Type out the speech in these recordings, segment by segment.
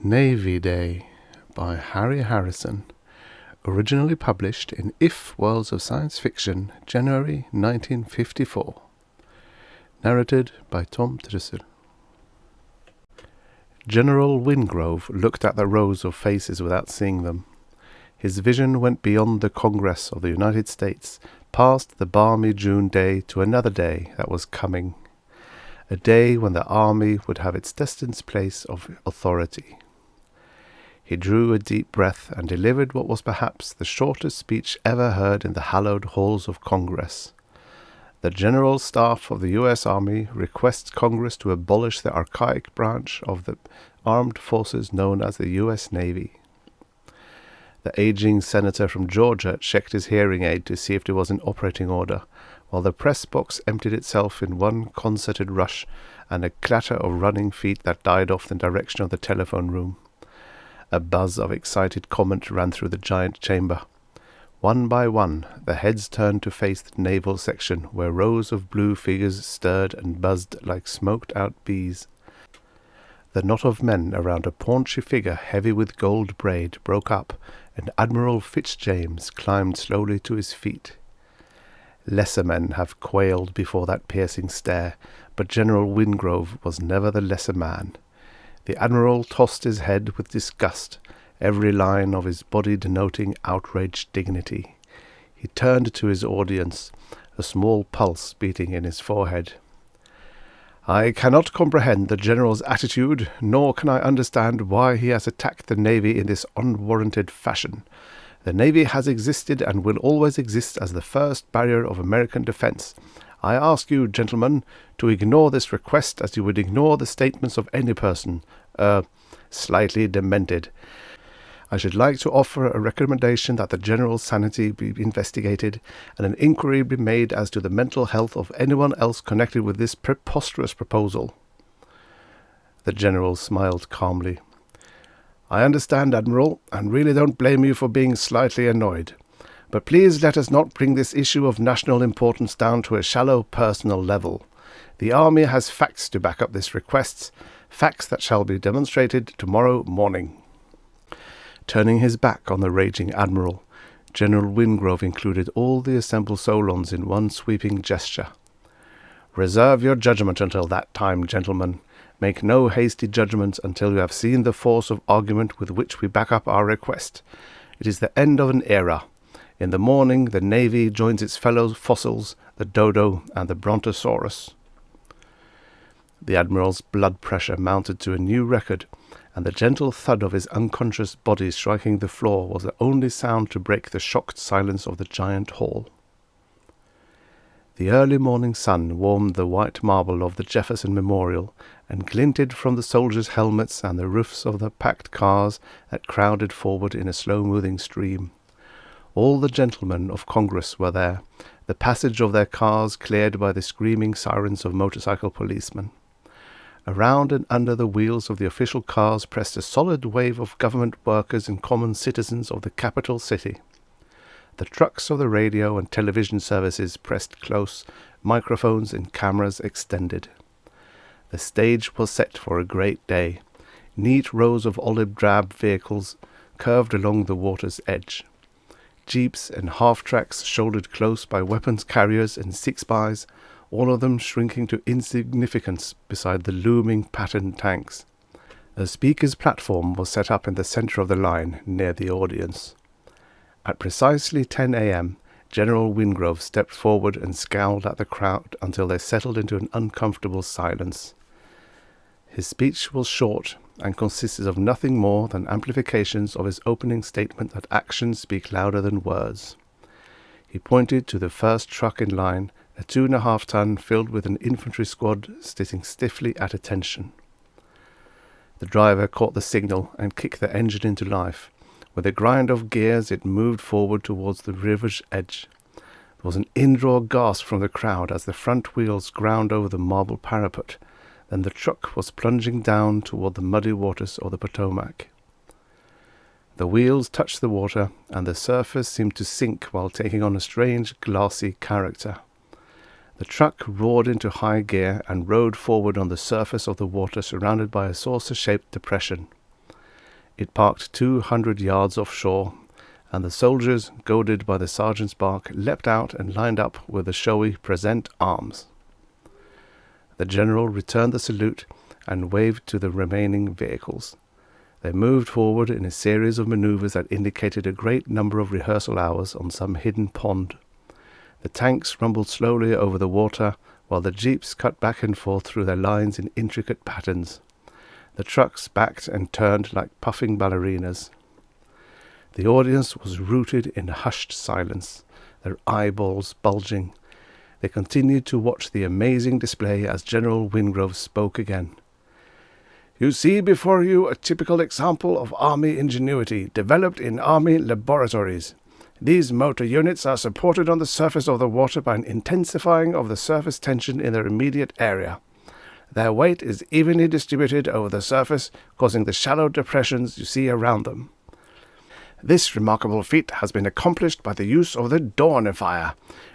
Navy Day by Harry Harrison, originally published in If Worlds of Science Fiction, January 1954. Narrated by Tom Trussel. General Wingrove looked at the rows of faces without seeing them. His vision went beyond the Congress of the United States, past the balmy June day to another day that was coming. A day when the army would have its destined place of authority. He drew a deep breath and delivered what was perhaps the shortest speech ever heard in the hallowed halls of Congress. The General Staff of the U.S. Army requests Congress to abolish the archaic branch of the armed forces known as the U.S. Navy. The aging senator from Georgia checked his hearing aid to see if it was in operating order, while the press box emptied itself in one concerted rush and a clatter of running feet that died off in the direction of the telephone room. A buzz of excited comment ran through the giant chamber. One by one, the heads turned to face the naval section, where rows of blue figures stirred and buzzed like smoked-out bees. The knot of men around a paunchy figure heavy with gold braid broke up, and Admiral Fitzjames climbed slowly to his feet. Lesser men have quailed before that piercing stare, but General Wingrove was never the lesser man. The Admiral tossed his head with disgust, every line of his body denoting outraged dignity. He turned to his audience, a small pulse beating in his forehead. "I cannot comprehend the General's attitude, nor can I understand why he has attacked the Navy in this unwarranted fashion. The Navy has existed and will always exist as the first barrier of American defense. I ask you, gentlemen, to ignore this request as you would ignore the statements of any person, slightly demented. I should like to offer a recommendation that the General's sanity be investigated and an inquiry be made as to the mental health of anyone else connected with this preposterous proposal." The General smiled calmly. "I understand, Admiral, and really don't blame you for being slightly annoyed. But please let us not bring this issue of national importance down to a shallow personal level. The Army has facts to back up this request, facts that shall be demonstrated tomorrow morning." Turning his back on the raging Admiral, General Wingrove included all the assembled Solons in one sweeping gesture. "Reserve your judgment until that time, gentlemen. Make no hasty judgments until you have seen the force of argument with which we back up our request. It is the end of an era. In the morning, the Navy joins its fellow fossils, the dodo and the brontosaurus." The Admiral's blood pressure mounted to a new record, and the gentle thud of his unconscious body striking the floor was the only sound to break the shocked silence of the giant hall. The early morning sun warmed the white marble of the Jefferson Memorial and glinted from the soldiers' helmets and the roofs of the packed cars that crowded forward in a slow-moving stream. All the gentlemen of Congress were there, the passage of their cars cleared by the screaming sirens of motorcycle policemen. Around and under the wheels of the official cars pressed a solid wave of government workers and common citizens of the capital city. The trucks of the radio and television services pressed close, microphones and cameras extended. The stage was set for a great day. Neat rows of olive-drab vehicles curved along the water's edge. Jeeps and half-tracks shouldered close by weapons carriers and six-bys, all of them shrinking to insignificance beside the looming patterned tanks. A speaker's platform was set up in the center of the line, near the audience. At precisely 10 a.m., General Wingrove stepped forward and scowled at the crowd until they settled into an uncomfortable silence. His speech was short and consisted of nothing more than amplifications of his opening statement that actions speak louder than words. He pointed to the first truck in line, a 2.5-ton filled with an infantry squad sitting stiffly at attention. The driver caught the signal and kicked the engine into life. With a grind of gears, it moved forward towards the river's edge. There was an indraw gasp from the crowd as the front wheels ground over the marble parapet. Then the truck was plunging down toward the muddy waters of the Potomac. The wheels touched the water, and the surface seemed to sink while taking on a strange, glassy character. The truck roared into high gear and rode forward on the surface of the water surrounded by a saucer-shaped depression. It parked 200 yards offshore, and the soldiers, goaded by the sergeant's bark, leapt out and lined up with a showy "present arms." The general returned the salute and waved to the remaining vehicles. They moved forward in a series of maneuvers that indicated a great number of rehearsal hours on some hidden pond. The tanks rumbled slowly over the water, while the jeeps cut back and forth through their lines in intricate patterns. The trucks backed and turned like puffing ballerinas. The audience was rooted in hushed silence, their eyeballs bulging. They continued to watch the amazing display as General Wingrove spoke again. "You see before you a typical example of Army ingenuity, developed in Army laboratories. These motor units are supported on the surface of the water by an intensifying of the surface tension in their immediate area. Their weight is evenly distributed over the surface, causing the shallow depressions you see around them. This remarkable feat has been accomplished by the use of the Dornifier,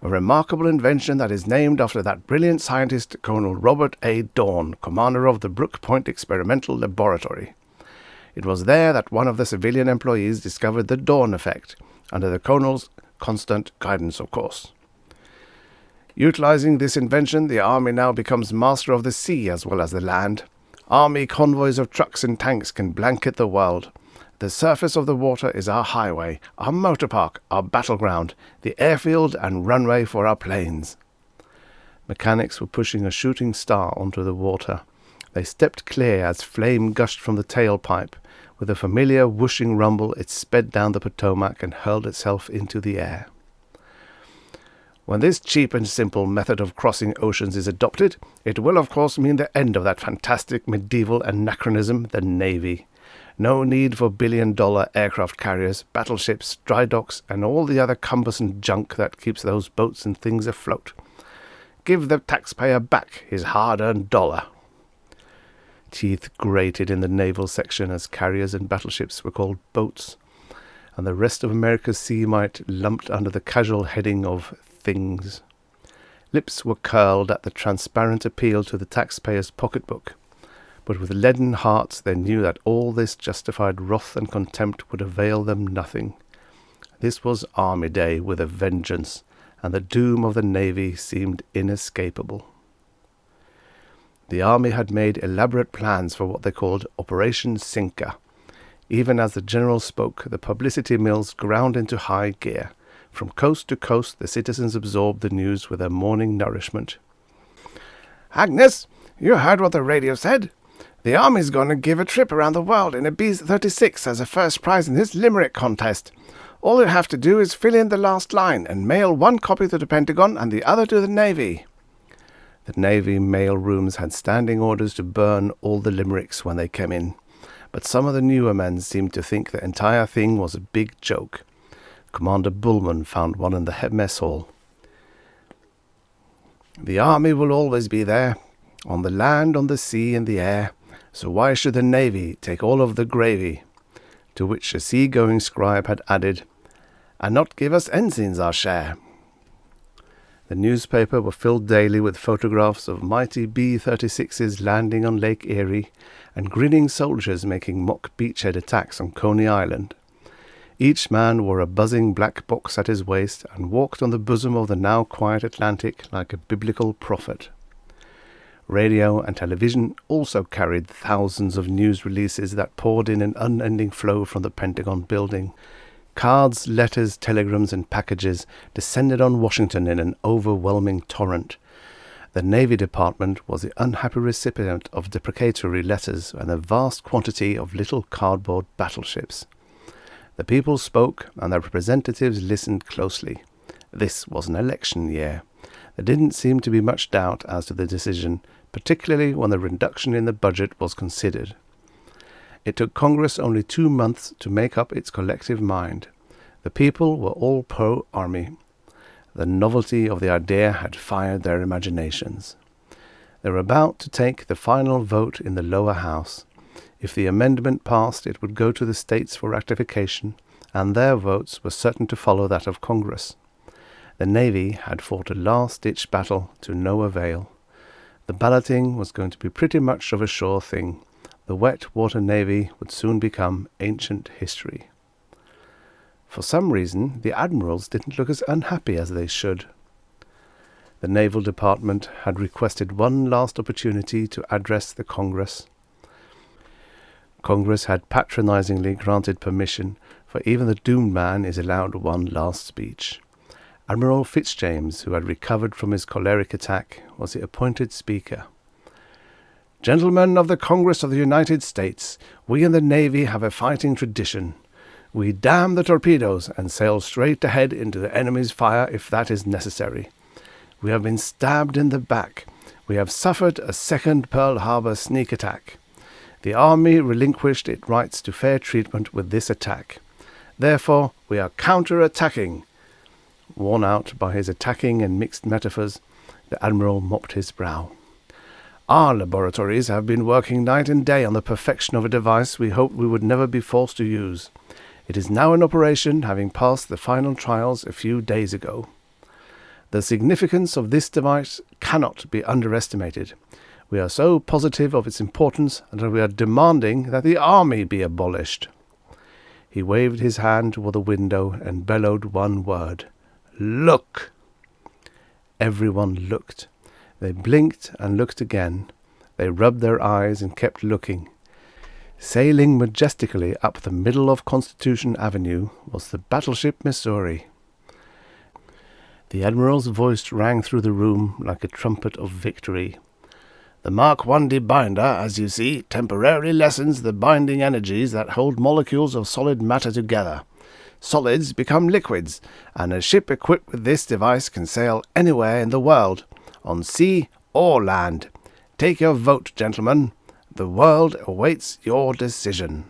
a remarkable invention that is named after that brilliant scientist, Colonel Robert A. Dorn, commander of the Brook Point Experimental Laboratory. It was there that one of the civilian employees discovered the Dorn effect, under the colonel's constant guidance, of course. Utilizing this invention, the Army now becomes master of the sea as well as the land. Army convoys of trucks and tanks can blanket the world. The surface of the water is our highway, our motor park, our battleground, the airfield and runway for our planes." Mechanics were pushing a shooting star onto the water. They stepped clear as flame gushed from the tailpipe. With a familiar whooshing rumble, it sped down the Potomac and hurled itself into the air. When this cheap and simple method of crossing oceans is adopted, it will of course mean the end of that fantastic medieval anachronism, the Navy. No need for billion-dollar aircraft carriers, battleships, dry docks, and all the other cumbersome junk that keeps those boats and things afloat. Give the taxpayer back his hard-earned dollar. Teeth grated in the naval section as carriers and battleships were called boats, and the rest of America's sea might lumped under the casual heading of things. Lips were curled at the transparent appeal to the taxpayer's pocketbook, but with leaden hearts they knew that all this justified wrath and contempt would avail them nothing. This was Army Day with a vengeance, and the doom of the Navy seemed inescapable. The Army had made elaborate plans for what they called Operation Sinker. Even as the general spoke, the publicity mills ground into high gear. From coast to coast, the citizens absorbed the news with their morning nourishment. "Agnes, you heard what the radio said? The Army's going to give a trip around the world in a B-36 as a first prize in this limerick contest. All you have to do is fill in the last line and mail one copy to the Pentagon and the other to the Navy." The Navy mail rooms had standing orders to burn all the limericks when they came in, but some of the newer men seemed to think the entire thing was a big joke. Commander Bullman found one in the mess hall. "The Army will always be there, on the land, on the sea, and the air, so why should the Navy take all of the gravy?" To which a sea-going scribe had added, "And not give us ensigns our share." The newspaper were filled daily with photographs of mighty B-36s landing on Lake Erie and grinning soldiers making mock beachhead attacks on Coney Island. Each man wore a buzzing black box at his waist and walked on the bosom of the now quiet Atlantic like a biblical prophet. Radio and television also carried thousands of news releases that poured in an unending flow from the Pentagon building. Cards, letters, telegrams, and packages descended on Washington in an overwhelming torrent. The Navy Department was the unhappy recipient of deprecatory letters and a vast quantity of little cardboard battleships. The people spoke, and their representatives listened closely. This was an election year. There didn't seem to be much doubt as to the decision, particularly when the reduction in the budget was considered. It took Congress only 2 months to make up its collective mind. The people were all pro-Army. The novelty of the idea had fired their imaginations. They were about to take the final vote in the lower house. If the amendment passed, it would go to the states for ratification, and their votes were certain to follow that of Congress. The Navy had fought a last-ditch battle to no avail. The balloting was going to be pretty much of a sure thing. The wet water navy would soon become ancient history. For some reason, the admirals didn't look as unhappy as they should. The Naval Department had requested one last opportunity to address the Congress. Congress had patronizingly granted permission, for even the doomed man is allowed one last speech. Admiral Fitzjames, who had recovered from his choleric attack, was the appointed speaker. "Gentlemen of the Congress of the United States, we in the Navy have a fighting tradition. We damn the torpedoes and sail straight ahead into the enemy's fire if that is necessary. We have been stabbed in the back. We have suffered a second Pearl Harbor sneak attack. The Army relinquished its rights to fair treatment with this attack. Therefore, we are counter-attacking." Worn out by his attacking and mixed metaphors, the Admiral mopped his brow. "Our laboratories have been working night and day on the perfection of a device we hoped we would never be forced to use. It is now in operation, having passed the final trials a few days ago. The significance of this device cannot be underestimated. We are so positive of its importance that we are demanding that the Army be abolished." He waved his hand toward the window and bellowed one word: "Look!" Everyone looked. They blinked and looked again. They rubbed their eyes and kept looking. Sailing majestically up the middle of Constitution Avenue was the battleship Missouri. The Admiral's voice rang through the room like a trumpet of victory. "The Mark I debinder, as you see, temporarily lessens the binding energies that hold molecules of solid matter together. Solids become liquids, and a ship equipped with this device can sail anywhere in the world, on sea or land. Take your vote, gentlemen. The world awaits your decision."